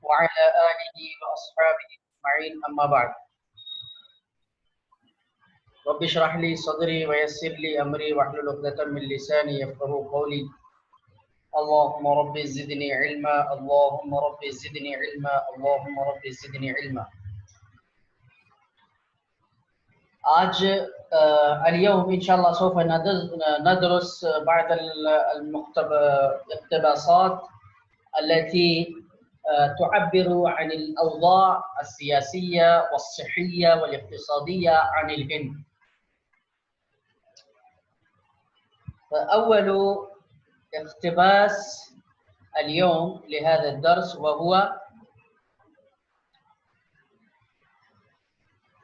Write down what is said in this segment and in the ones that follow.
وعلى آله وأصحابه أجمعين أما بعد رب اشرح لي صدري ويسر لي أمري واحلل عقدة من لساني يفقهوا قولي اللهم رب زدني علما اللهم رب زدني علما اللهم رب زدني علما. آج اليوم إن شاء الله سوف ندرس بعض الاقتباسات التي تعبر عن الأوضاع السياسية والصحية والاقتصادية عن الهند. فأول اقتباس اليوم لهذا الدرس وهو،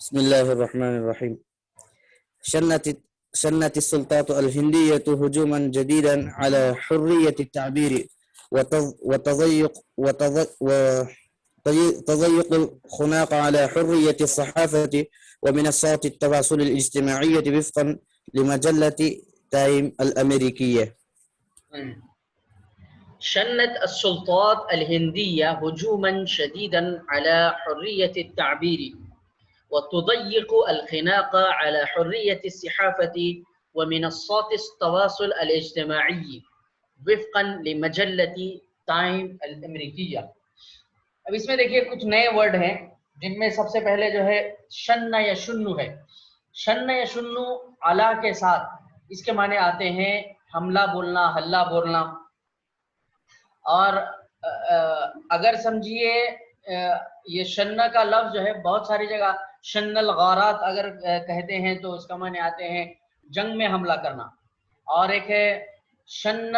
بسم الله الرحمن الرحيم. شنت السلطات الهندية هجوما جديدا على حرية التعبير وتضيق الخناق على حرية الصحافة ومنصات التواصل الاجتماعي وفقا لمجلة تايم الأمريكية. شنت السلطات الهندية هجوما شديدا على حرية التعبير وتضيق الخناق على حرية الصحافة ومنصات التواصل الاجتماعي وفقا لمجلة تايم الأمريكية. اب اس میں دیکھیے کچھ نئے ورڈ ہیں جن میں سب سے پہلے جو ہے شن یا شنو ہے. شن یا شنو علا کے ساتھ اس کے معنی آتے ہیں حملہ بولنا، ہلہ بولنا. اور اگر سمجھیے یہ شنہ کا لفظ جو ہے بہت ساری جگہ شن الغارات اگر کہتے ہیں تو اس کا معنی آتے ہیں جنگ میں حملہ کرنا. اور ایک ہے شن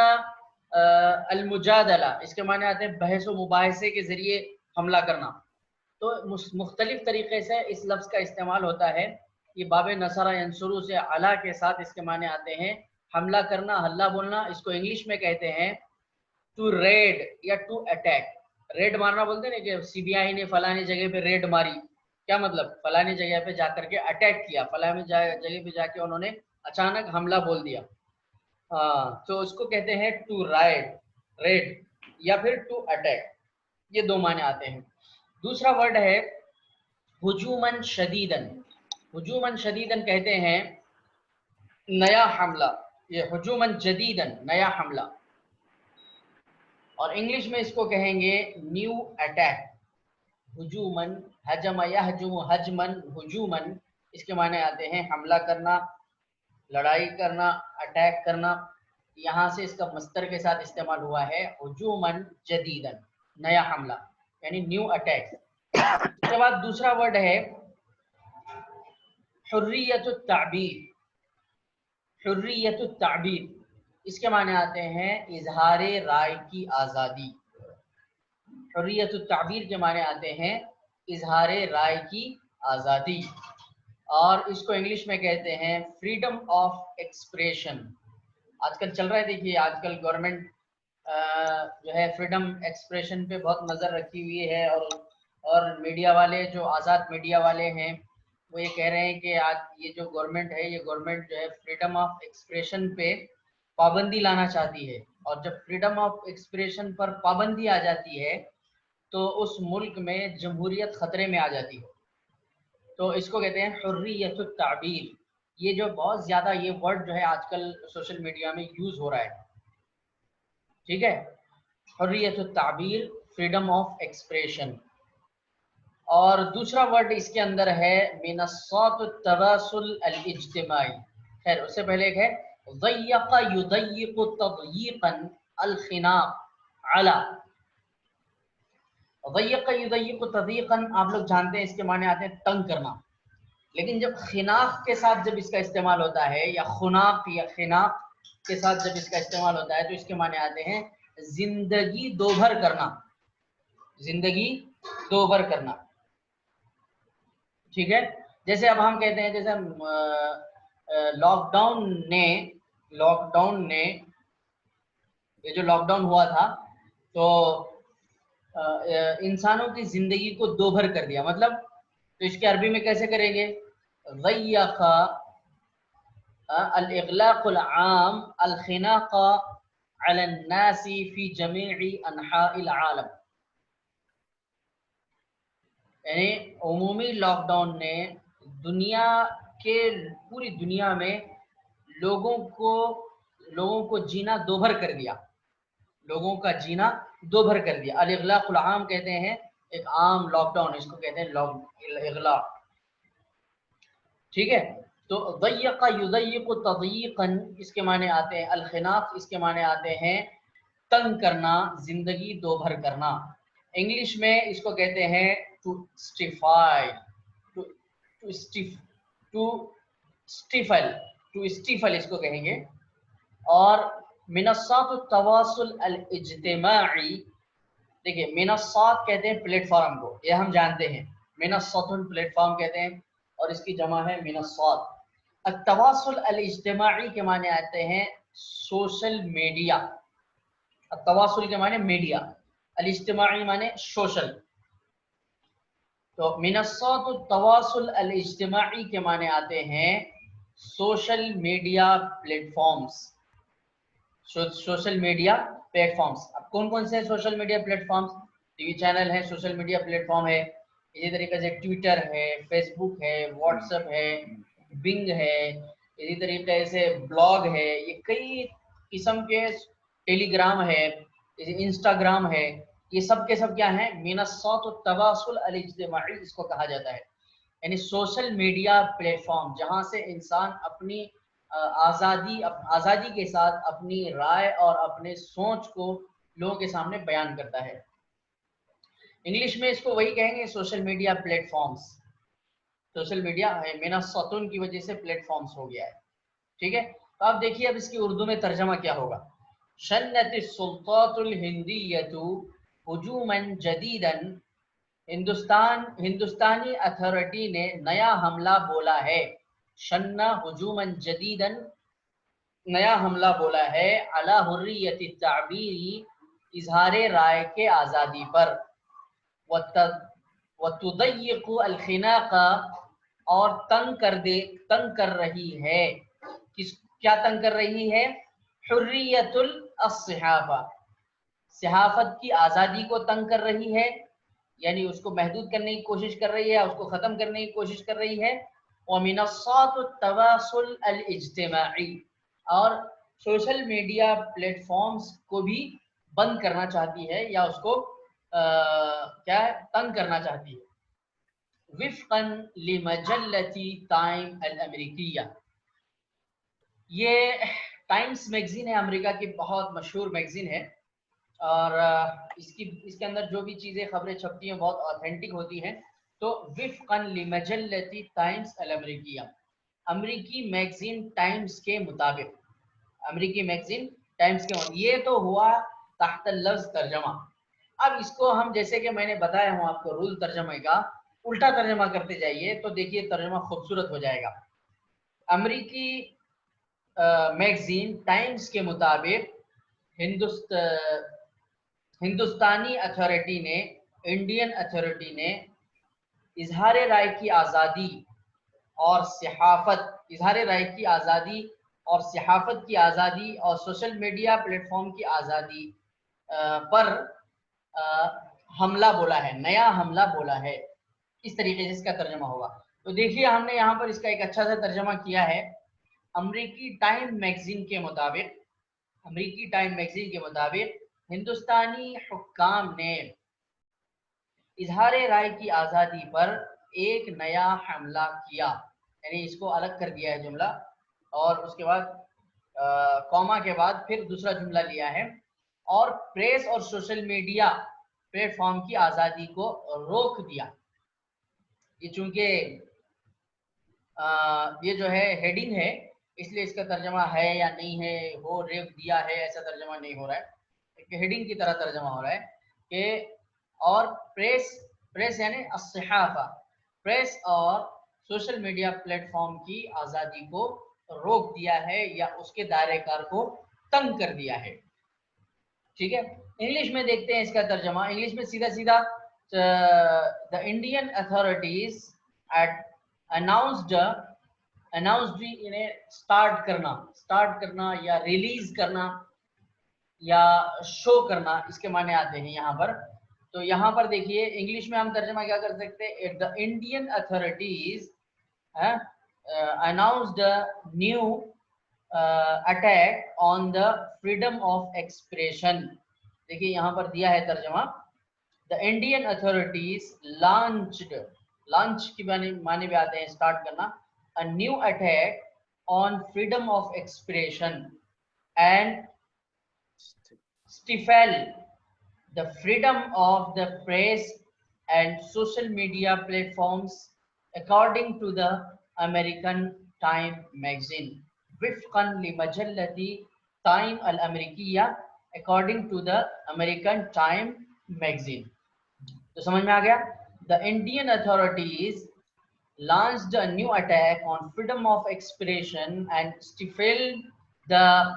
المجادلہ، اس کے معنی آتے ہیں بحث و مباحثے کے ذریعے حملہ کرنا. تو مختلف طریقے سے اس لفظ کا استعمال ہوتا ہے. یہ باب نصر ینصرو سے علا کے ساتھ اس کے معنی آتے ہیں حملہ کرنا، ہلہ بولنا. اس کو انگلش میں کہتے ہیں ٹو ریڈ یا ٹو اٹیک. ریڈ مارنا بولتے ہیں کہ سی بی آئی نے فلانی جگہ پہ ریڈ ماری. کیا مطلب؟ فلانی جگہ پہ جا کر کے اٹیک کیا، فلانی جگہ پہ جا کے انہوں نے اچانک حملہ بول دیا. تو اس کو کہتے ہیں ٹو ریڈ یا پھر ٹو اٹیک. یہ دو معنی آتے ہیں. دوسرا ورڈ ہے ہجومن شدیدن. ہجومن شدیدن کہتے ہیں نیا حملہ. یہ ہجومن جدیدن نیا حملہ. اور انگلش میں اس کو کہیں گے نیو اٹیک. ہجومن حجم یحجم حجمن ہجومن اس کے معنی آتے ہیں حملہ کرنا، لڑائی کرنا، اٹیک کرنا. یہاں سے اس کا مصدر کے ساتھ استعمال ہوا ہے ہجومن جدیدن نیا حملہ یعنی نیو اٹیک. اس کے بعد دوسرا ورڈ ہے حریت التعبیر. حریت التعبیر اس کے معنی آتے ہیں اظہار رائے کی آزادی. حریت التعبیر کے معنی آتے ہیں اظہار رائے کی آزادی. اور اس کو انگلش میں کہتے ہیں فریڈم آف ایکسپریشن. آج کل چل رہا ہے، دیکھیے آج کل گورنمنٹ جو ہے فریڈم ایکسپریشن پہ بہت نظر رکھی ہوئی ہے. اور میڈیا والے جو آزاد میڈیا والے ہیں وہ یہ کہہ رہے ہیں کہ آج یہ جو گورنمنٹ ہے یہ گورنمنٹ جو ہے فریڈم آف ایکسپریشن پہ پابندی لانا چاہتی ہے. اور جب فریڈم آف ایکسپریشن پر پابندی آ جاتی ہے تو اس ملک میں جمہوریت خطرے میں آ جاتی ہے. تو اس کو کہتے ہیں حریت التعبیر. یہ جو بہت زیادہ یہ ورڈ جو ہے آج کل سوشل میڈیا میں یوز ہو رہا ہے. ٹھیک ہے، حریت التعبیر، فریڈم آف ایکسپریشن. اور دوسرا ورڈ اس کے اندر ہے منصات التواصل الاجتماعی. خیر اس سے پہلے ایک ہے ضیق یضیق تضییقا الخناق علی. ضیق یضیق تضییقا آپ لوگ جانتے ہیں اس کے معنی آتے ہیں تنگ کرنا. لیکن جب خناق کے ساتھ جب اس کا استعمال ہوتا ہے یا خناق یا خناق کے ساتھ جب اس کا استعمال ہوتا ہے تو اس کے معنی آتے ہیں زندگی دوبھر کرنا. زندگی دوبھر کرنا. ٹھیک ہے، جیسے اب ہم کہتے ہیں جیسے لاک ڈاؤن نے یہ جو لاک ڈاؤن ہوا تھا تو انسانوں کی زندگی کو دوبھر کر دیا. مطلب تو اس کے عربی میں کیسے کریں گے؟ ضیق الاغلاق العام الخناق على الناس في جميع انحاء العالم، یعنی عمومی لاک ڈاؤن نے دنیا کے پوری دنیا میں لوگوں کو جینا دوبھر کر دیا، لوگوں کا جینا دوبھر کر دیا۔ الاغلاق العام کہتے ہیں ایک عام لاک ڈاؤن، اس کو کہتے ہیں اغلاق، ٹھیک ہے۔ تو ضیق یضیق تضییقا اس کے معنی آتے ہیں، الخناق اس کے معنی آتے ہیں تنگ کرنا، زندگی دوبھر کرنا۔ انگلش میں اس کو کہتے ہیں ٹو اسٹیفائی، ٹو اسٹیفل اس کو کہیں گے۔ اور منصات التواصل الاجتماعی، دیکھیے منصات کہتے ہیں پلیٹ فارم کو، یہ ہم جانتے ہیں، منصات پلیٹ فارم کہتے ہیں اور اس کی جمع ہے منصات۔ التواصل الاجتماعی کے معنی آتے ہیں سوشل میڈیا، التواصل کے معنی میڈیا، الاجتماعی معنی سوشل، تو منصات التواصل الاجتماعی کے معنی آتے ہیں social media platforms, social media platforms. اب کون کون سے social media platforms? T V channel ہے، سوشل میڈیا پلیٹ فارم ہے، اسی طریقے سے ٹویٹر ہے، فیس بک ہے، واٹس ایپ ہے، بنگ ہے، اسی طریقے سے بلاگ ہے، یہ کئی قسم کے، ٹیلی گرام ہے، انسٹاگرام ہے، یہ سب کے سب کیا ہیں؟ منصات التواصل الاجتماعی اس کو کہا جاتا ہے، یعنی سوشل میڈیا پلیٹ فارم جہاں سے انسان اپنی آزادی کے ساتھ اپنی رائے اور اپنے سوچ کو لوگوں کے سامنے بیان کرتا ہے۔ انگلش میں اس کو وہی کہیں گے social media platforms, social media منصاتن کی وجہ سے پلیٹ فارمز ہو گیا ہے، ٹھیک ہے۔ تو آپ دیکھیے اب اس کی اردو میں ترجمہ کیا ہوگا۔ شنت السلطات الہندیۃ ہجوما جدیدا، ہندوستانی اتھارٹی نے نیا حملہ بولا ہے، شنّا ہجوما جدیدا نیا حملہ بولا ہے، علی حریت التعبیر اظہار رائے کے آزادی پر، وتضیق الخناق اور تنگ کر رہی ہے، کیا تنگ کر رہی ہے؟ حریت الصحافہ، صحافت کی آزادی کو تنگ کر رہی ہے، یعنی اس کو محدود کرنے کی کوشش کر رہی ہے، اس کو ختم کرنے کی کوشش کر رہی ہے۔ ومنصات التواصل الاجتماعی، اور سوشل میڈیا پلیٹ فارمز کو بھی بند کرنا چاہتی ہے یا اس کو کیا ہے؟ تنگ کرنا چاہتی ہے۔ وفقا لمجلۃ ٹائم الامریکیہ، یہ ٹائمز میگزین ہے امریکہ کی، بہت مشہور میگزین ہے، اور اس کے اندر جو بھی چیزیں خبریں چھپتی ہیں بہت آتھینٹک ہوتی ہیں۔ تو وفقا لمجلۃ ٹائمز الامریکیہ، امریکی میگزین ٹائمز کے مطابق، امریکی میگزین ٹائمز کے مطابق، یہ تو ہوا تحت اللفظ ترجمہ۔ اب اس کو ہم جیسے کہ میں نے بتایا ہوں آپ کو رول ترجمے کا، الٹا ترجمہ کرتے جائیے تو دیکھیے ترجمہ خوبصورت ہو جائے گا۔ امریکی میگزین ٹائمز کے مطابق ہندوستانی اتھارٹی نے، انڈین اتھارٹی نے اظہار رائے کی آزادی اور صحافت، اظہار رائے کی آزادی اور صحافت کی آزادی اور سوشل میڈیا پلیٹ فارم کی آزادی پر حملہ بولا ہے، نیا حملہ بولا ہے، اس طریقے سے اس کا ترجمہ ہوگا۔ تو دیکھیے ہم نے یہاں پر اس کا ایک اچھا سا ترجمہ کیا ہے۔ امریکی ٹائم میگزین کے مطابق، امریکی ٹائم میگزین کے مطابق ہندوستانی حکام نے اظہار رائے کی آزادی پر ایک نیا حملہ کیا، یعنی اس کو الگ کر دیا ہے جملہ، اور اس کے بعد کوما کے بعد پھر دوسرا جملہ لیا ہے، اور پریس اور سوشل میڈیا پلیٹ فارم کی آزادی کو روک دیا۔ یہ چونکہ یہ جو ہے ہیڈنگ ہے، اس لیے اس کا ترجمہ ہے یا نہیں ہے، وہ ریپ دیا ہے، ایسا ترجمہ نہیں ہو رہا ہے، ایک ہیڈنگ کی طرح ترجمہ ہو رہا ہے کہ اور پریس یعنی الصحافہ، پریس اور سوشل میڈیا پلیٹ فارم کی آزادی کو روک دیا ہے یا اس کے دائرہ کار کو تنگ کر دیا ہے، ٹھیک ہے۔ انگلش میں دیکھتے ہیں اس کا ترجمہ، انگلش میں سیدھا the Indian authorities announced announced انہیں اسٹارٹ کرنا یا ریلیز کرنا یا شو کرنا، اس کے معنی آتے ہیں یہاں پر. تو یہاں پر دیکھیے انگلش میں ہم ترجمہ کیا کر سکتے ہیں، the Indian authorities announced a new attack on the freedom of expression. دیکھیے یہاں پر دیا ہے ترجمہ، the Indian authorities لانچ کی معنی بھی آتے ہیں اسٹارٹ کرنا، a new attack on freedom of expression and stifle the freedom of the press and social media platforms, according to the American Time magazine. وفقا لمجلة Time الأمريكية according to the American Time magazine. تو سمجھ میں آ گیا؟ The Indian authorities launched a new attack on freedom of expression and stifled the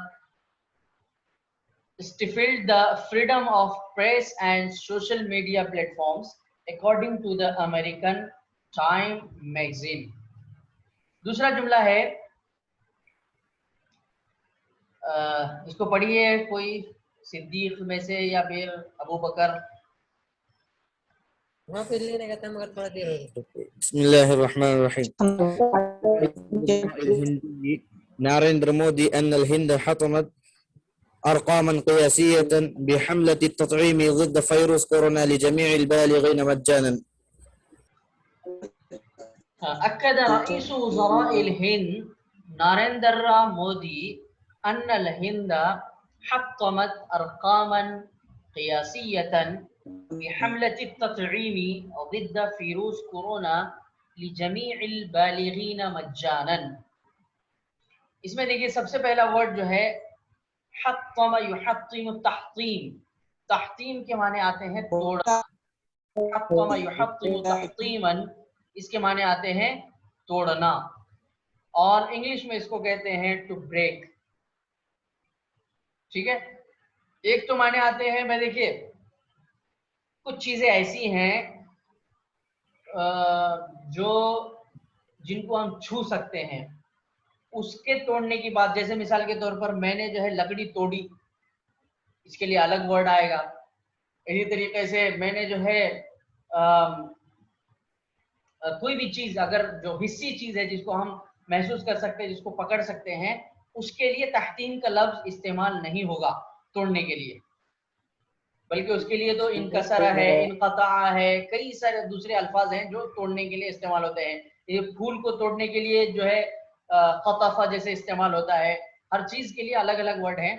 freedom of press and social media platforms, according to the American Time magazine. دوسرا جملہ ہے، اس کو پڑھیے کوئی صدیق میں سے یا پھر ابو بکر. بسم الله الرحمن الرحيم. ناريندر مودي أن الهند حطمت أرقاما قياسية بحملة التطعيم ضد فيروس كورونا لجميع البالغين مجانا. أكد رئيس وزراء الهند ناريندرا مودي أن الهند حطمت أرقاما قياسية بحملة التطعيم ضد فيروس كورونا لجميع البالغين مجانا. اس میں دیکھیے سب سے پہلا ورڈ جو ہے حطم یحطم تحطیم، تحطیم کے معنی آتے ہیں توڑنا. حطم یحطم تحطیما اس کے معنی آتے ہیں توڑنا، اور انگلش میں اس کو کہتے ہیں ٹو بریک. ٹھیک ہے، ایک تو معنی آتے ہیں، میں دیکھیے کچھ چیزیں ایسی ہیں جو جن کو ہم چھو سکتے ہیں، اس کے توڑنے کی بات، جیسے مثال کے طور پر میں نے جو ہے لکڑی توڑی، اس کے لیے الگ ورڈ آئے گا. اسی طریقے سے میں نے جو ہے کوئی بھی چیز اگر جو حسی چیز ہے جس کو ہم محسوس کر سکتے ہیں، جس کو پکڑ سکتے ہیں، اس کے لیے تحطیم کا لفظ استعمال نہیں ہوگا توڑنے کے لیے، بلکہ اس کے لیے تو انکسر ہے، انقطاع ہے، کئی سارے دوسرے الفاظ ہیں جو توڑنے کے لیے استعمال ہوتے ہیں. یہ پھول کو توڑنے کے لیے جو ہے قطفہ جیسے استعمال ہوتا ہے. ہر چیز کے لیے الگ الگ ورڈ ہیں.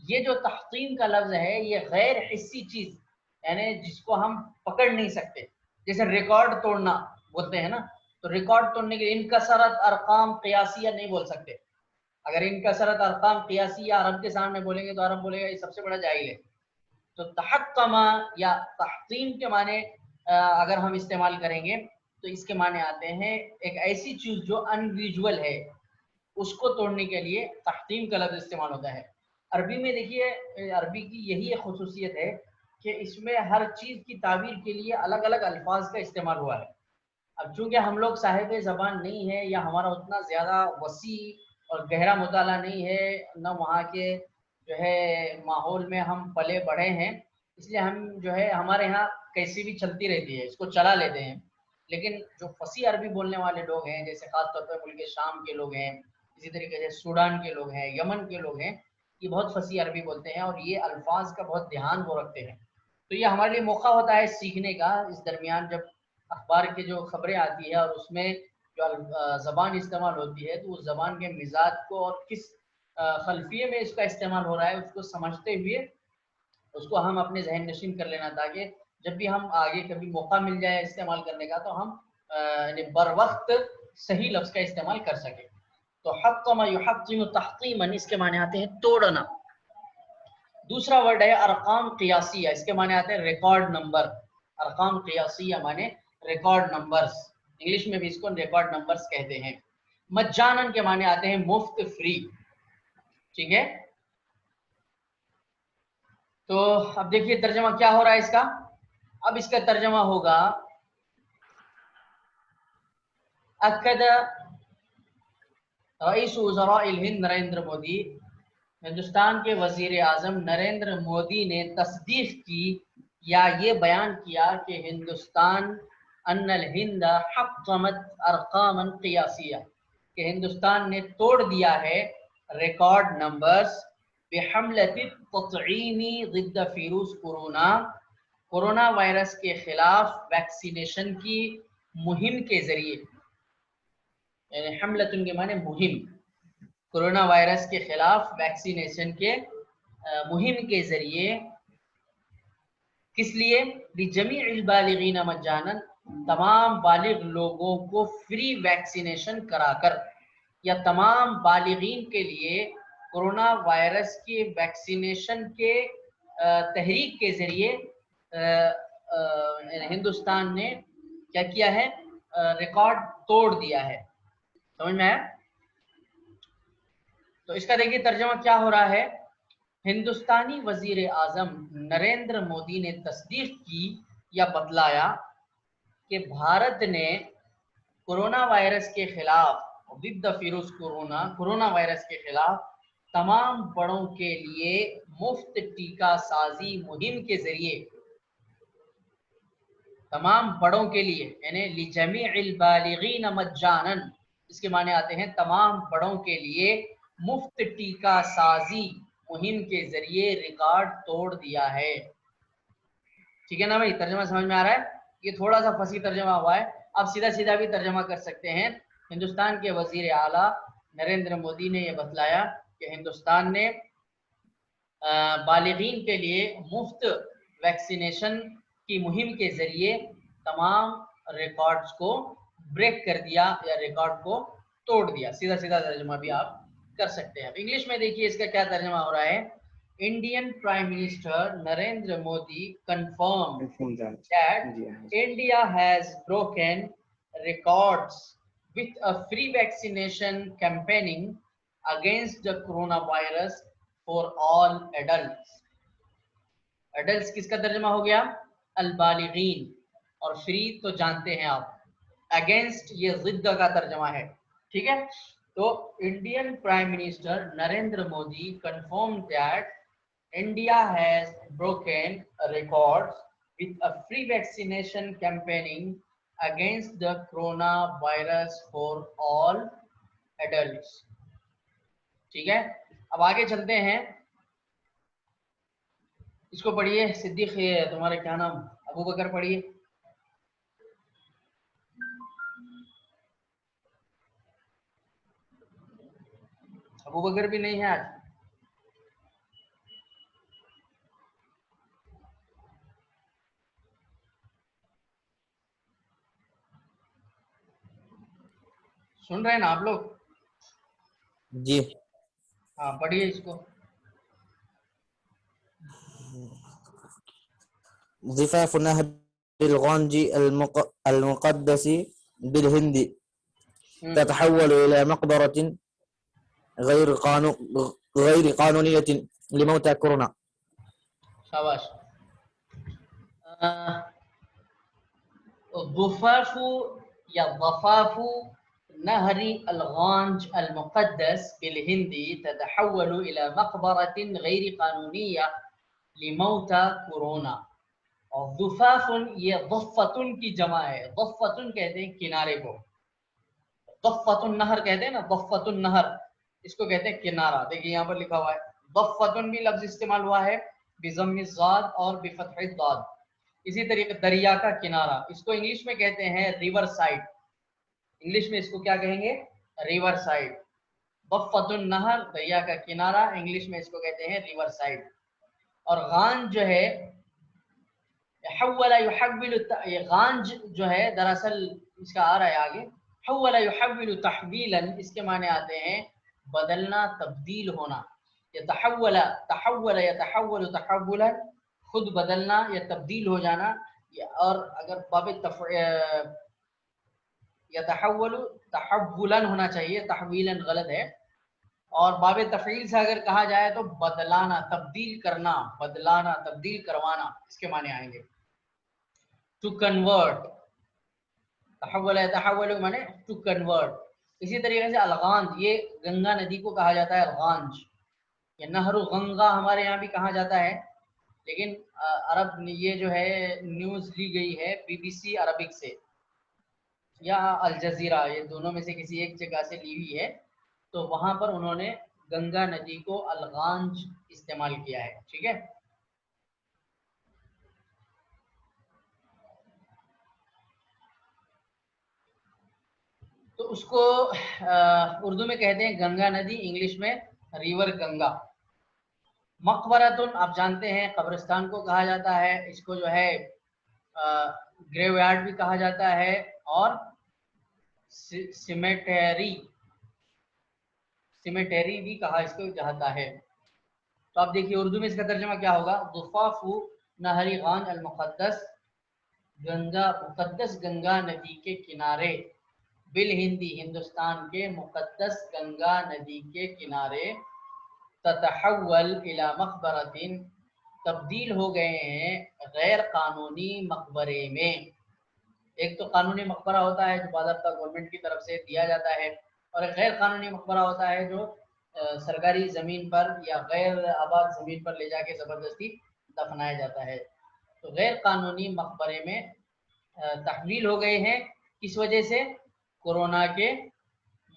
یہ جو تحطیم کا لفظ ہے یہ غیر حسی چیز، یعنی جس کو ہم پکڑ نہیں سکتے، جیسے ریکارڈ توڑنا بولتے ہیں نا، تو ریکارڈ توڑنے کے لیے انکسرت ارقام قیاسیہ نہیں بول سکتے. اگر انکسرت ارقام قیاسیہ عرب کے سامنے بولیں گے تو عرب بولے گا یہ سب سے بڑا جاہل ہے. تو تحطم یا تحطیم کے معنی اگر ہم استعمال کریں گے تو اس کے معنی آتے ہیں ایک ایسی چیز جو ان ویژول ہے، اس کو توڑنے کے لیے تحطیم کا لفظ استعمال ہوتا ہے. عربی میں دیکھیے، عربی کی یہی ایک خصوصیت ہے کہ اس میں ہر چیز کی تعبیر کے لیے الگ الگ الفاظ کا استعمال ہوا ہے. اب چونکہ ہم لوگ صاحب زبان نہیں ہے، یا ہمارا اتنا زیادہ وسیع اور گہرا مطالعہ نہیں ہے، نہ وہاں کے جو ہے ماحول میں ہم پلے بڑھے ہیں، اس لیے ہم جو ہے ہمارے یہاں کیسی بھی چلتی رہتی ہے، اس کو چلا لیتے ہیں. لیکن جو فصیح عربی بولنے والے لوگ ہیں، جیسے خاص طور پر ملک شام کے لوگ ہیں، اسی طریقے سے سوڈان کے لوگ ہیں، یمن کے لوگ ہیں، یہ بہت فصیح عربی بولتے ہیں اور یہ الفاظ کا بہت دھیان وہ رکھتے ہیں. تو یہ ہمارے لیے موقع ہوتا ہے سیکھنے کا. اس درمیان جب اخبار کے جو خبریں آتی ہے اور اس میں جو زبان استعمال ہوتی ہے، تو اس زبان کے مزاج کو اور کس خلفیے میں اس کا استعمال ہو رہا ہے اس کو سمجھتے ہوئے اس کو ہم اپنے ذہن نشین کر لینا، تاکہ جب بھی ہم آگے کبھی موقع مل جائے استعمال کرنے کا تو ہم بر وقت صحیح لفظ کا استعمال کر سکیں. تو حطم یحطم تحطیما اس کے معنی آتے ہیں توڑنا. دوسرا ورڈ ہے ارقام قیاسیہ، اس کے معنی آتے ہیں ریکارڈ نمبر. ارقام قیاسیہ معنی ریکارڈ نمبرز، انگلش میں بھی اس کو ریکارڈ نمبرز کہتے ہیں. مجانن کے معنی آتے ہیں مفت، فری. ٹھیک ہے، تو اب دیکھیے ترجمہ کیا ہو رہا ہے اس کا. اب اس کا ترجمہ ہوگا اکد رئیس وزراء الہند نریندر مودی، ہندوستان کے وزیر اعظم نریندر مودی نے تصدیق کی یا یہ بیان کیا کہ ہندوستان ان الہند حطمت ارقاما قیاسیہ، کہ ہندوستان نے توڑ دیا ہے ریکارڈ نمبرز بحملۃ التطعیم ضد فیروس کورونا، کورونا وائرس کے خلاف ویکسینیشن کی مہم کے ذریعے، یعنی حملۃ کے معنی مہم، کورونا وائرس کے خلاف ویکسینیشن کے مہم کے ذریعے، کس لیے؟ لجمیع البالغین مجانا، تمام بالغ لوگوں کو فری ویکسینیشن کرا کر، یا تمام بالغین کے لیے کورونا وائرس کی ویکسینیشن کے تحریک کے ذریعے ہندوستان نے کیا کیا ہے؟ ریکارڈ توڑ دیا ہے۔ سمجھ میں آیا؟ تو اس کا دیکھیے ترجمہ کیا ہو رہا ہے۔ ہندوستانی وزیر اعظم نریندر مودی نے تصدیق کی یا بتلایا کہ بھارت نے کورونا وائرس کے خلاف ضد فیروس کورونا وائرس کے خلاف تمام بڑوں کے لیے مفت ٹیکہ سازی مہم کے ذریعے، تمام بڑوں کے لیے یعنی لجمیع البالغین مجانا، اس کے معنی آتے ہیں تمام بڑوں کے لیے مفت ٹیکہ سازی مہم کے ذریعے ریکارڈ توڑ دیا ہے۔ ٹھیک ہے نا بھائی، ترجمہ سمجھ میں آ رہا ہے؟ یہ تھوڑا سا فصیح ترجمہ ہوا ہے، آپ سیدھا سیدھا بھی ترجمہ کر سکتے ہیں۔ ہندوستان کے وزیر اعلیٰ نریندر مودی نے یہ بتلایا کہ ہندوستان نے بالغین کے لیے مفت ویکسینیشن کی مہم کے ذریعے تمام ریکارڈز کو بریک کر دیا یا ریکارڈ کو توڑ دیا۔ سیدھا سیدھا ترجمہ بھی آپ کر سکتے ہیں۔ انگلش میں دیکھیے اس کا کیا ترجمہ ہو رہا ہے۔ Indian prime minister Narendra Modi confirmed that India has broken records with a free vaccination campaigning against the coronavirus for all adults. Adults کس کا ترجمہ ہو گیا؟ البالغین، اور فری تو جانتے ہیں آپ، اگینسٹ یہ ضد کا ترجمہ ہے۔ ٹھیک ہے، تو Indian prime minister Narendra Modi confirmed that India has broken records with a free vaccination campaigning against the coronavirus for all adults. ٹھیک ہے، اب آگے چلتے ہیں، اس کو پڑھیے صدیق، تمہارا کیا نام؟ ابو بکر پڑھیے۔ ابو بکر بھی نہیں ہے آج۔ سن رہے ہیں نا آپ لوگ؟ جی ہاں پڑھیے اس کو۔ ضفاف نهر الغانج المقدس بالهند تتحول إلى مقبرة غير قانونية لموتى كورونا. شاباش۔ ضفاف یا ضفاف نهر الغانج المقدس بالهند تتحول إلى مقبرة غير قانونية لموتى کورونا۔ اور ضفاف یہ ضفتن کی جمع ہے، ضفتن کہتے ہیں کنارے کو، ضفت النہر کہتے ہیں نا، ضفت النہر اس کو کہتے ہیں کنارہ۔ دیکھیے یہاں پر لکھا ہوا ہے، ضفتن بھی لفظ استعمال ہوا ہے بضم الضاد اور بفتح الضاد۔ اسی طریقے دریا کا کنارہ، اس کو انگلش میں کہتے ہیں ریور سائڈ، انگلش میں اس کو کیا کہیں گے؟ River side. ضفت النہر دریا کا کنارہ، انگلش میں اس کو کہتے ہیں ریور سائڈ۔ اور غان جو ہے حول یحول، غانج جو ہے دراصل اس کا آ رہا ہے آگے، حول یحول تحویلا، اس کے معنی آتے ہیں بدلنا، تبدیل ہونا۔ یتحول، تحول یتحول تحولا، خود بدلنا یا تبدیل ہو جانا۔ اور اگر باب یتحول تحولا ہونا چاہیے، تحویلا غلط ہے۔ اور باب تفعیل سے اگر کہا جائے تو بدلانا، تبدیل کرنا، بدلانا، تبدیل کروانا، اس کے معنی آئیں گے۔ ٹو کنورٹ، تحول یتحول معنی ٹو کنورٹ، اسی طریقے سے الغانج، یہ گنگا ندی کو کہا جاتا ہے الغانج، یا نہر گنگا ہمارے یہاں بھی کہا جاتا ہے، لیکن عرب یہ جو ہے نیوز لی گئی ہے BBC عربک سے یا الجزیرہ، یہ دونوں میں سے کسی ایک جگہ سے لی ہوئی ہے، تو وہاں پر انہوں نے گنگا ندی کو الغانج استعمال کیا ہے. ٹھیک ہے. تو اس کو اردو میں کہتے ہیں گنگا ندی، انگلش میں ریور گنگا. مقبرتن آپ جانتے ہیں قبرستان کو کہا جاتا ہے، اس کو جو ہے گریو یارڈ بھی کہا جاتا ہے، اور سیمیٹری بھی کہا اس کو جاتا ہے. تو آپ دیکھیے اردو میں اس کا ترجمہ کیا ہوگا. ضفاف نہری غان المقدس، گنگا مقدس گنگا ندی کے کنارے، بالہندی ہندوستان کے مقدس گنگا ندی کے کنارے، تتحول الى مقبرۃ تبدیل ہو گئے ہیں غیر قانونی مقبرے میں. ایک تو قانونی مقبرہ ہوتا ہے جو باضابطہ گورنمنٹ کی طرف سے دیا جاتا ہے، اور ایک غیر قانونی مقبرہ ہوتا ہے جو سرکاری زمین پر یا غیر آباد زمین پر لے جا کے زبردستی دفنایا جاتا ہے. تو غیر قانونی مقبرے میں تحویل ہو گئے ہیں، کس وجہ سے؟ کورونا کے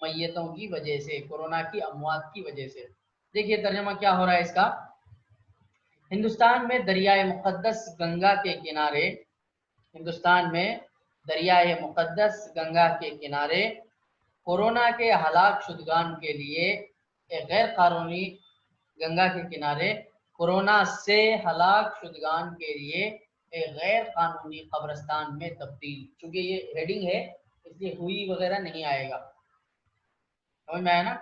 میتوں کی وجہ سے، کورونا کی اموات کی وجہ سے. دیکھیے ترجمہ کیا ہو رہا ہے اس کا. ہندوستان میں دریائے مقدس گنگا کے کنارے، ہندوستان میں دریائے مقدس گنگا کے کنارے کورونا کے ہلاک شدگان کے لیے ایک غیر قانونی گنگا کے کنارے کورونا سے ہلاک شدگان کے لیے ایک غیر قانونی قبرستان میں تبدیل. چونکہ یہ ہیڈنگ ہے اس لیے ہوئی وغیرہ نہیں آئے گا، سمجھ میں آیا نا.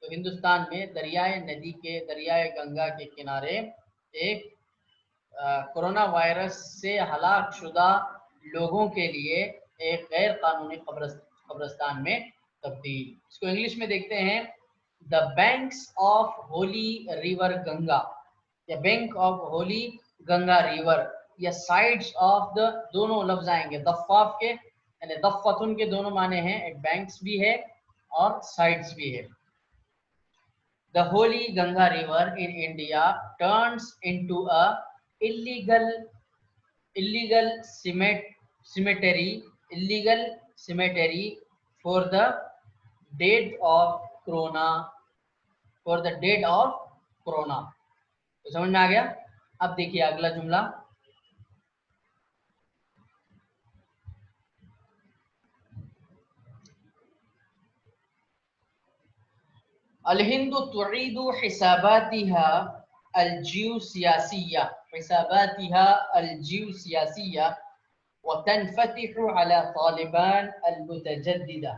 تو ہندوستان میں دریائے گنگا کے کنارے ایک کورونا وائرس سے ہلاک شدہ لوگوں کے لیے ایک غیر قانونی قبرستان میں تبدیل. اس کو انگلش میں دیکھتے ہیں the banks of holy river Ganga, یا bank of holy Ganga river, یا سائڈس آف دا، دونوں لفظ آئیں گے ضفاف کے، یعنی ضفتن کے دونوں معنی ہیں، ایک بینکس بھی ہے اور سائڈس بھی ہے. The holy Ganga river in India turns into a illegal cemetery for the dead of corona. تو سمجھ میں آ گیا. اب دیکھیے اگلا جملہ. الہند تعید حساباتها الجیوسیاسیہ وتنفتح على طالبان المتجددہ.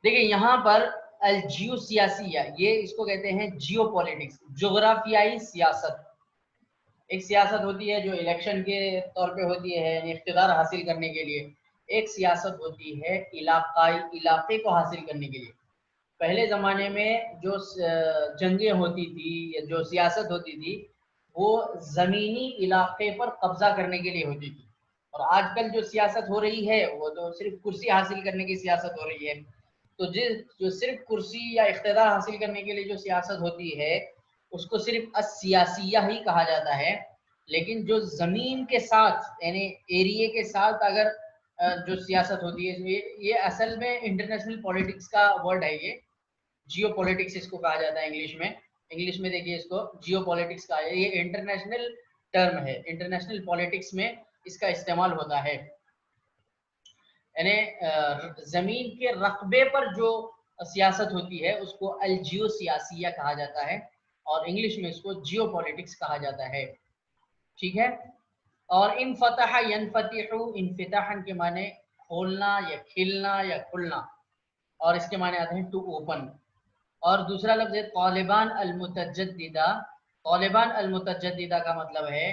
دیکھیں یہاں پر الجیو سیاسیہ، یہ اس کو کہتے ہیں جیو پولیٹکس، جغرافیائی سیاست. ایک سیاست ہوتی ہے جو الیکشن کے طور پہ ہوتی ہے، یعنی اقتدار حاصل کرنے کے لیے. ایک سیاست ہوتی ہے علاقے کو حاصل کرنے کے لیے. پہلے زمانے میں جو جنگیں ہوتی تھی یا جو سیاست ہوتی تھی وہ زمینی علاقے پر قبضہ کرنے کے لیے ہوتی تھی، اور آج کل جو سیاست ہو رہی ہے وہ تو صرف کرسی حاصل کرنے کی سیاست ہو رہی ہے. تو جو صرف کرسی یا اقتدار حاصل کرنے کے لیے جو سیاست ہوتی ہے اس کو صرف السیاسیہ ہی کہا جاتا ہے. لیکن جو زمین کے ساتھ یعنی ایریے کے ساتھ اگر جو سیاست ہوتی ہے، یہ اصل میں انٹرنیشنل پولیٹکس کا ورڈ ہے. یہ جیو پولیٹکس اس کو کہا جاتا ہے انگلش میں دیکھیے اس کو جیو پولیٹکس کہا جاتا ہے. یہ انٹرنیشنل ٹرم ہے، انٹرنیشنل پولیٹکس میں اس کا استعمال ہوتا ہے. یعنی زمین کے رقبے پر جو سیاست ہوتی ہے اس کو الجیو سیاسیہ کہا جاتا ہے، اور انگلش میں اس کو جیو پولیٹکس کہا جاتا ہے. ٹھیک ہے. اور انفتح ینفتح، انفتاحا کے معنی کھولنا یا کھلنا یا کھلنا، اور اس کے معنی آتے ہیں ٹو اوپن. اور دوسرا لفظ ہے طالبان المتجددہ. طالبان المتجددہ کا مطلب ہے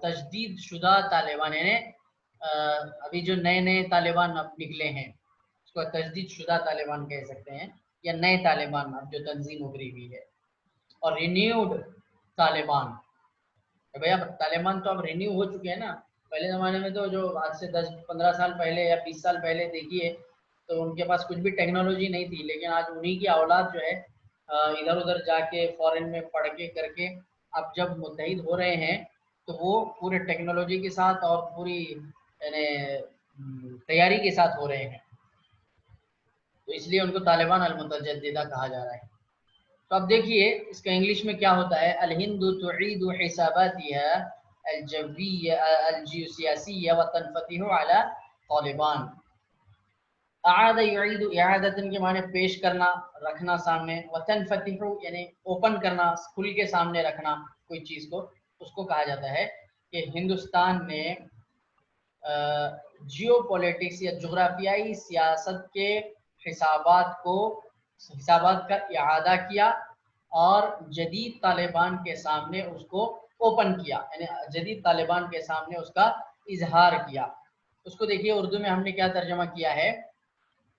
تجدید شدہ طالبان، یعنی ابھی جو نئے طالبان اب نکلے ہیں اس کو تجدید شدہ طالبان کہہ سکتے ہیں، یا نئے طالبان اب جو تنظیم ابھری ہوئی ہے. اور رینیوڈ طالبان، بھیا طالبان تو اب رینیو ہو چکے ہیں نا، پہلے زمانے میں تو جو آج سے 10-15 سال پہلے یا 20 سال پہلے دیکھیے تو ان کے پاس کچھ بھی ٹیکنالوجی نہیں تھی، لیکن آج انہی کی اولاد جو ہے ادھر ادھر جا کے فورن میں پڑھ کے کر کے اب جب متحد ہو رہے ہیں تو وہ پورے ٹیکنالوجی کے ساتھ اور پوری یعنی تیاری کے ساتھ ہو رہے ہیں، تو اس لیے ان کو طالبان المتجددہ کہا جا رہا ہے۔ تو اب دیکھیے اس کا انگلش میں کیا ہوتا ہے، الہند تعید حساباتها الجویہ الجیوسیاسیہ وتنفتح علی طالبان۔ اعاد یعید اعادتن کے معنی پیش کرنا، رکھنا سامنے، وتنفتح یعنی اوپن کرنا، کھل کے سامنے رکھنا کوئی چیز کو، اس کو کہا جاتا ہے کہ ہندوستان نے جیو پولیٹکس یا جغرافیائی سیاست کے حسابات کا اعادہ کیا اور جدید طالبان کے سامنے اس کو اوپن کیا، یعنی جدید طالبان کے سامنے اس کا اظہار کیا۔ اس کو دیکھیے اردو میں ہم نے کیا ترجمہ کیا ہے،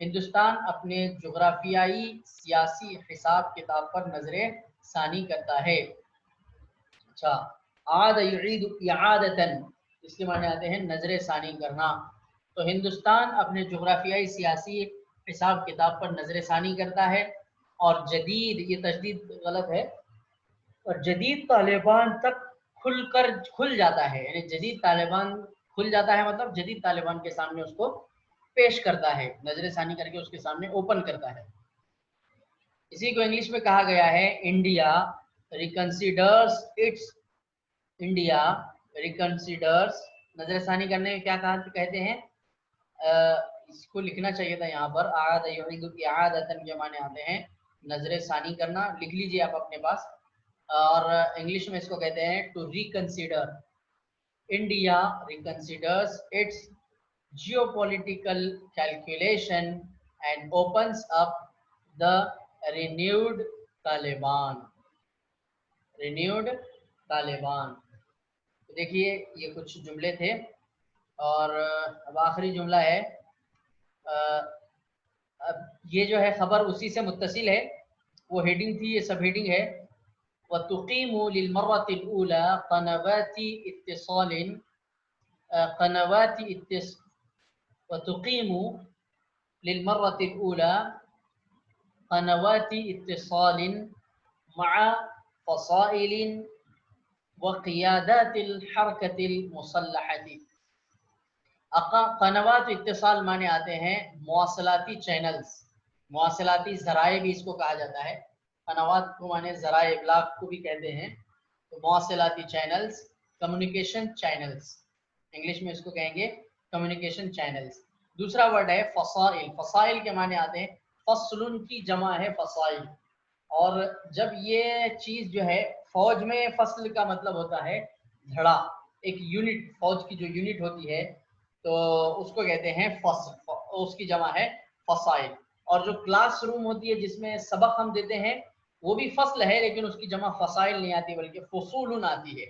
ہندوستان اپنے جغرافیائی سیاسی حساب کتاب پر نظر ثانی کرتا ہے۔ اچھا، عاد یعید اعادتن اس کے معنی آتے ہیں نظر ثانی کرنا۔ تو ہندوستان اپنے جغرافیائی سیاسی حساب کتاب پر نظر ثانی کرتا ہے اور جدید، یہ تشدید غلط ہے، اور جدید طالبان تک کھل جاتا ہے، یعنی جدید طالبان کھل جاتا ہے مطلب جدید طالبان کے سامنے اس کو پیش کرتا ہے، نظر ثانی کر کے اس کے سامنے اوپن کرتا ہے۔ اسی کو انگلش میں کہا گیا ہے انڈیا ریکنسیڈرز اٹس، انڈیا ریکنسیڈرز، نظر ثانی کرنے میں کیا کہتے ہیں، اس کو لکھنا چاہیے تھا یہاں پر، اعاد یعید اعادتن کے معنی آتے ہیں نظر ثانی کرنا، لکھ لیجئے آپ اپنے پاس، اور انگلش میں اس کو کہتے ہیں to reconsider. India reconsiders it's geopolitical calculation and opens up the renewed Taliban۔ دیکھیے یہ کچھ جملے تھے، اور اب آخری جملہ ہے، اب یہ جو ہے خبر اسی سے متصل ہے، وہ ہیڈنگ تھی، یہ سب ہیڈنگ ہے۔ وتقيم للمرة الأولى وتقيم للمرة الأولى قنوات اتصال مع فصائل وقيادات الحركة المسلحة۔ قنوات اتصال معنی آتے ہیں مواصلاتی چینلز، مواصلاتی ذرائع بھی اس کو کہا جاتا ہے، قنوات کو معنی ذرائع ابلاغ کو بھی کہتے ہیں، تو مواصلاتی چینلز، کمیونیکیشن چینلز، انگلش میں اس کو کہیں گے کمیونیکیشن چینلز۔ دوسرا ورڈ ہے فصائل، فصائل کے معنی آتے ہیں فصل کی جمع ہے فصائل، اور جب یہ چیز جو ہے فوج میں فصل کا مطلب ہوتا ہے دھڑا، ایک یونٹ، فوج کی جو یونٹ ہوتی ہے تو اس کو کہتے ہیں فصل، اس کی جمع ہے فصائل۔ اور جو کلاس روم ہوتی ہے جس میں سبق ہم دیتے ہیں وہ بھی فصل ہے، لیکن اس کی جمع فصائل نہیں آتی بلکہ فصول آتی ہے،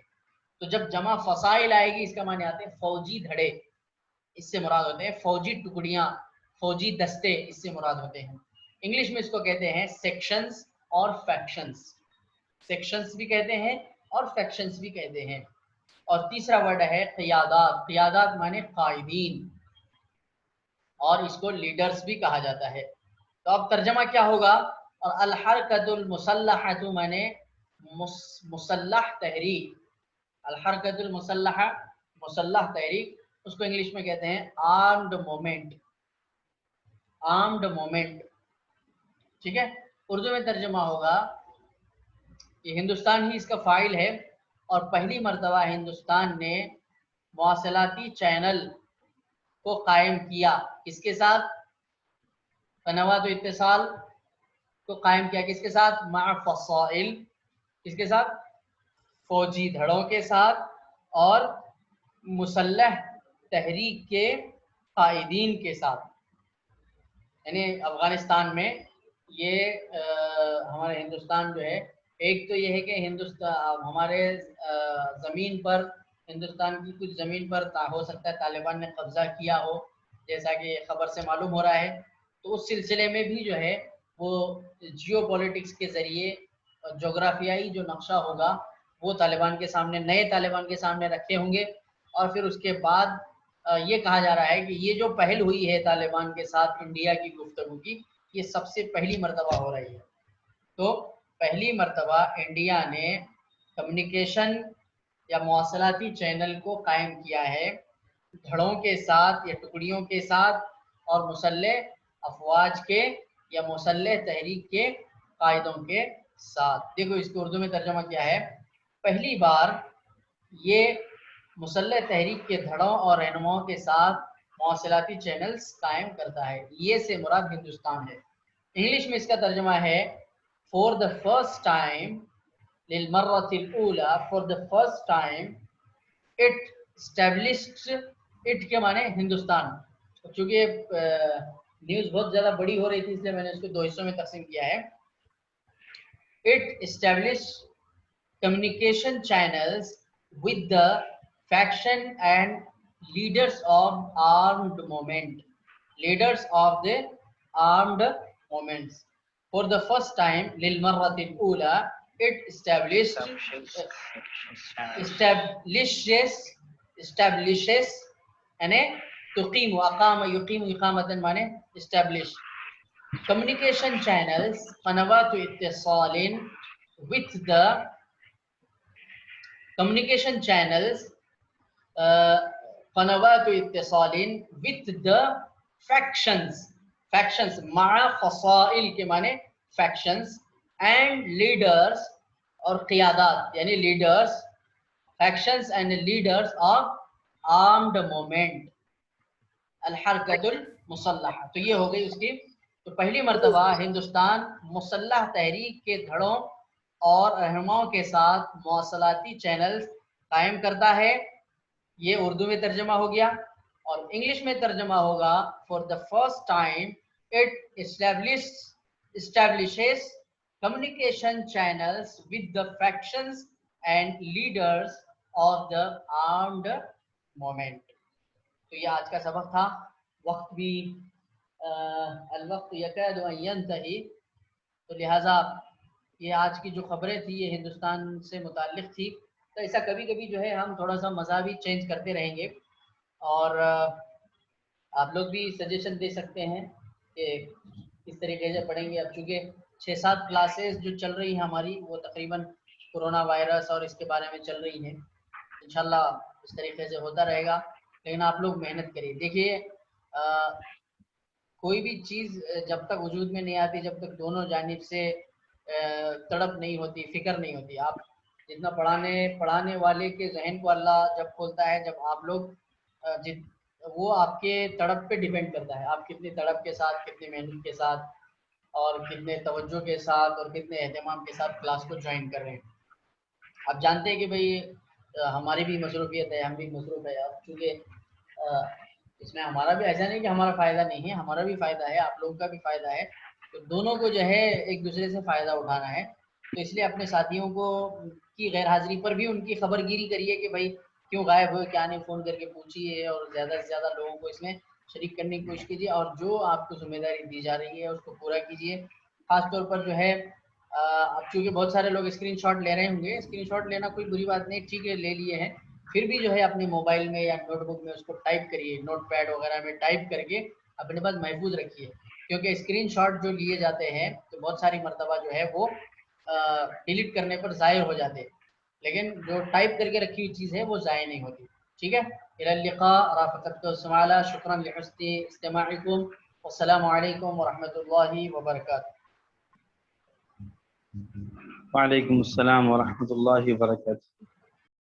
تو جب جمع فصائل آئے گی اس کا معنی آتے ہیں فوجی دھڑے، اس سے مراد ہوتے ہیں فوجی ٹکڑیاں، فوجی دستے، اس سے مراد ہوتے ہیں۔ انگلش میں اس کو کہتے ہیں سیکشنز اور فیکشنز، سیکشنز بھی کہتے ہیں اور فیکشنز بھی کہتے ہیں۔ اور تیسرا ورڈ ہے قیادات، قیادات معنی قائدین، اور اس کو لیڈرز بھی کہا جاتا ہے۔ تو اب ترجمہ کیا ہوگا، اور الحرکت المسلحۃ معنی مسلح تحریک، الحرکت المسلحہ مسلح تحریک، اس کو انگلش میں کہتے ہیں آرمڈ مومنٹ، آرمڈ مومنٹ، ٹھیک ہے۔ اردو میں ترجمہ ہوگا کہ ہندوستان ہی اس کا فاعل ہے، اور پہلی مرتبہ ہندوستان نے مواصلاتی چینل کو قائم کیا، کس کے ساتھ، قنوات و اتصال کو قائم کیا کس کے ساتھ، مع فصائل، کس کے ساتھ، فوجی دھڑوں کے ساتھ، اور مسلح تحریک کے قائدین کے ساتھ، یعنی افغانستان میں یہ ہمارے ہندوستان جو ہے، ایک تو یہ ہے کہ ہندوستان ہمارے زمین پر، ہندوستان کی کچھ زمین پر ہو سکتا ہے طالبان نے قبضہ کیا ہو، جیسا کہ خبر سے معلوم ہو رہا ہے، تو اس سلسلے میں بھی جو ہے وہ جیو پولیٹکس کے ذریعے جغرافیائی جو نقشہ ہوگا وہ طالبان کے سامنے، نئے طالبان کے سامنے رکھے ہوں گے، اور پھر اس کے بعد یہ کہا جا رہا ہے کہ یہ جو پہل ہوئی ہے طالبان کے ساتھ انڈیا کی گفتگو کی، یہ سب سے پہلی مرتبہ ہو رہی ہے۔ تو پہلی مرتبہ انڈیا نے کمیونیکیشن یا مواصلاتی چینل کو قائم کیا ہے دھڑوں کے ساتھ یا ٹکڑیوں کے ساتھ اور مسلح افواج کے یا مسلح تحریک کے قائدوں کے ساتھ۔ دیکھو اس کو اردو میں ترجمہ کیا ہے، پہلی بار یہ مسلح تحریک کے دھڑوں اور رہنماؤں کے ساتھ مواصلاتی چینلز قائم کرتا ہے، یہ سے مراد ہندوستان ہے۔ انگلش میں اس کا ترجمہ ہے فور دا فرسٹ ٹائم للمرۃ الاولی، for the first time it established, it کے معنی ہندوستان، چونکہ نیوز بہت زیادہ بڑی ہو رہی تھی اس لیے میں نے اس کو 2 حصوں میں تقسیم کیا ہے۔ It established communication channels with the faction and leaders of armed movement, leaders of the armed movements. For the first time للمرة الأولى it establishes يعني تقيم وأقام يقيم إقامة معنى establish communication channels قنوات اتصال with the communication channels قنوات اتصال with the factions مع فصائل کے معنی factions and leaders اور قیادات یعنی leaders factions and leaders of armed movement الحرکت المسلحہ۔ تو یہ ہو گئی اس کی، تو پہلی مرتبہ ہندوستان مسلح تحریک کے دھڑوں اور رہنماؤں کے ساتھ مواصلاتی چینلز قائم کرتا ہے، یہ اردو میں ترجمہ ہو گیا، اور انگلش میں ترجمہ ہوگا for the first time it establishes communication channels with the factions and leaders of the armed movement۔ تو یہ آج کا سبق تھا، وقت بھی الوقت یکاد ان ینتہی، تو لہٰذا یہ آج کی جو خبریں تھی یہ ہندوستان سے متعلق تھی۔ تو ایسا کبھی کبھی جو ہے ہم تھوڑا سا مزہ بھی چینج کرتے رہیں گے، اور آپ لوگ بھی سجیشن دے سکتے ہیں کہ کس طریقے سے پڑھیں گے۔ اب چونکہ 6-7 کلاسز جو چل رہی ہیں ہماری وہ تقریباً کورونا وائرس اور اس کے بارے میں چل رہی ہیں، انشاءاللہ اس طریقے سے ہوتا رہے گا، لیکن آپ لوگ محنت کریے۔ دیکھیے کوئی بھی چیز جب تک وجود میں نہیں آتی، جب تک دونوں جانب سے تڑپ نہیں ہوتی، فکر نہیں ہوتی، آپ جتنا پڑھانے والے کے ذہن کو اللہ جب کھولتا ہے، جب آپ لوگ وہ آپ کے تڑپ پہ ڈیپینڈ کرتا ہے، آپ کتنی تڑپ کے ساتھ، کتنی محنت کے ساتھ اور کتنے توجہ کے ساتھ اور کتنے اہتمام کے ساتھ کلاس کو جوائن کر رہے ہیں۔ آپ جانتے ہیں کہ بھئی ہماری بھی مصروفیت ہے، ہم بھی مصروف ہے، اب چونکہ اس میں ہمارا بھی ایسا نہیں کہ ہمارا فائدہ نہیں ہے، ہمارا بھی فائدہ ہے، آپ لوگوں کا بھی فائدہ ہے، تو دونوں کو جو ہے ایک دوسرے سے فائدہ اٹھانا ہے۔ تو اس لیے اپنے ساتھیوں کو کی غیر حاضری پر بھی ان کی خبر گیری کریے کہ بھائی کیوں غائب ہوئے، کیا نہیں، فون کر کے پوچھیے اور زیادہ سے زیادہ لوگوں کو اس میں شریک کرنے کی کوشش کیجیے، اور جو آپ کو ذمہ داری دی جا رہی ہے اس کو پورا کیجیے۔ خاص طور پر جو ہے اب چونکہ بہت سارے لوگ اسکرین شاٹ لے رہے ہوں گے، اسکرین شاٹ لینا کوئی بری بات نہیں، ٹھیک ہے لے لیے ہیں، پھر بھی جو ہے اپنے موبائل میں یا نوٹ بک میں اس کو ٹائپ کریے، نوٹ پیڈ وغیرہ میں ٹائپ کر کے اپنے پاس محفوظ رکھیے، کیونکہ اسکرین شاٹ جو لیے جاتے ہیں تو بہت ساری مرتبہ جو ہے وہ ڈیلیٹ کرنے پر ضائع ہو جاتے ہیں، لیکن جو ٹائپ کر کے رکھی ہوئی چیز ہے وہ ضائع نہیں ہوتی۔ ٹھیک ہے، الی اللقاء، رافقتکم السماعہ، شکرا لحسن استماعکم، والسلام علیکم ورحمۃ اللہ وبرکاتہ۔ وعلیکم السلام ورحمۃ اللہ وبرکاتہ۔